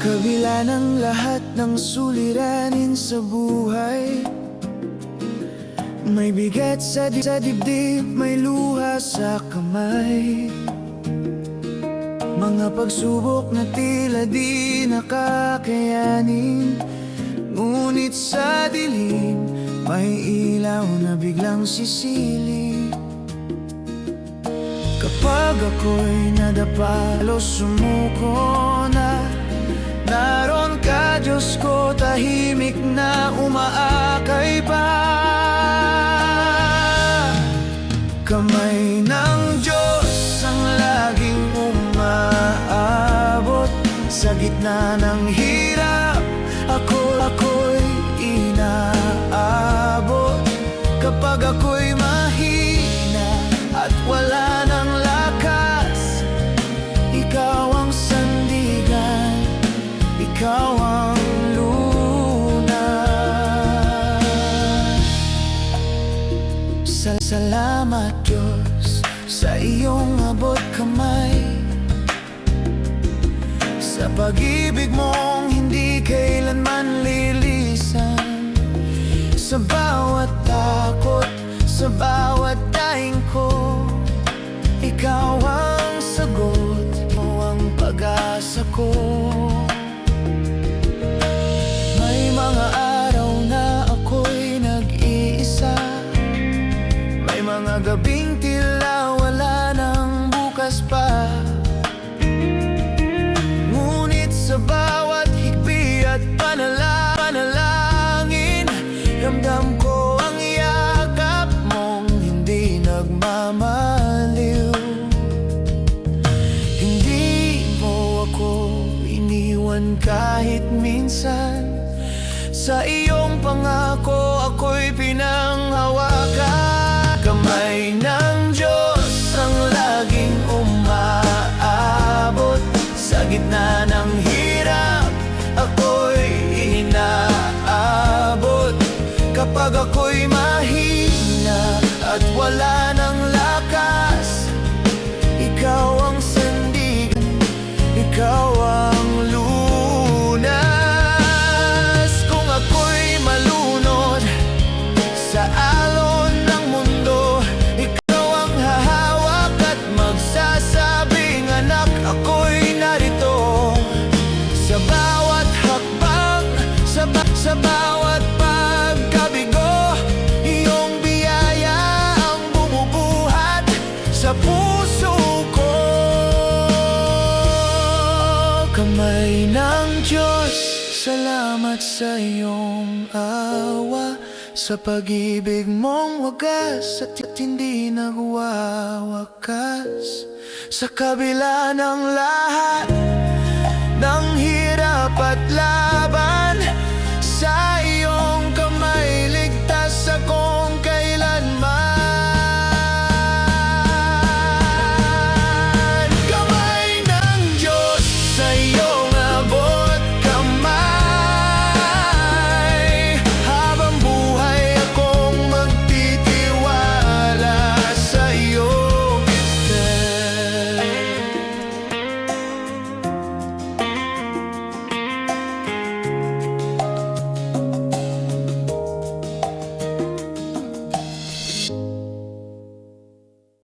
kabila ng lahat ng suliranin sa buhay, may bigat sa dibdib, may luha sa kamay. Mga pagsubok na tila di nakakayanin, ngunit sa dilim may ilaw na biglang sisilip. Kapag ako'y nadapa, halos sumuko na, naroon ka Diyos ko, tahimik na umaakay pa. Kamay ng Diyos ang laging umaabot sa gitna ng hirap. Ako'y inaabot kapag ako'y mahina at wala ng lakas. Ikaw ang sandigan, ikaw ang lunas. Salamat Diyos sa iyong abot kamay, sa pag-ibig mong hindi kailanman lilisan. Sa bawat takot, sa bawat daing ko, ikaw ang sagot, mo ang pag-asa ko. May mga araw na ako'y nag-iisa, may mga gabing tila wala nang bukas pa. Ngunit sa bawat higbi at panalangin, ramdam ko ang yakap mong hindi nagmamaliw. Hindi mo ako iniwan kahit minsan, sa iyong pangako ako'y pinanghawakan. Kamay ng Diyos ang laging umaabot sa gitna ng hirap. Ako'y inaabot kapag ako'y mahina at wala ng lakas. Ikaw ang sandigan, ikaw ang lunas. Kung ako'y malunod sa alon ng mundo, ikaw ang hahawak at magsasabing, anak, ako'y narito. Sa bawat hakbang, sa bawat pagkabigo, iyong biyaya ang bumubuhat sa puso ko. Kamay ng Diyos, salamat sa iyong awa, sa pag-ibig mong wagas at hindi nagwawakas. Sa kabila ng lahat ng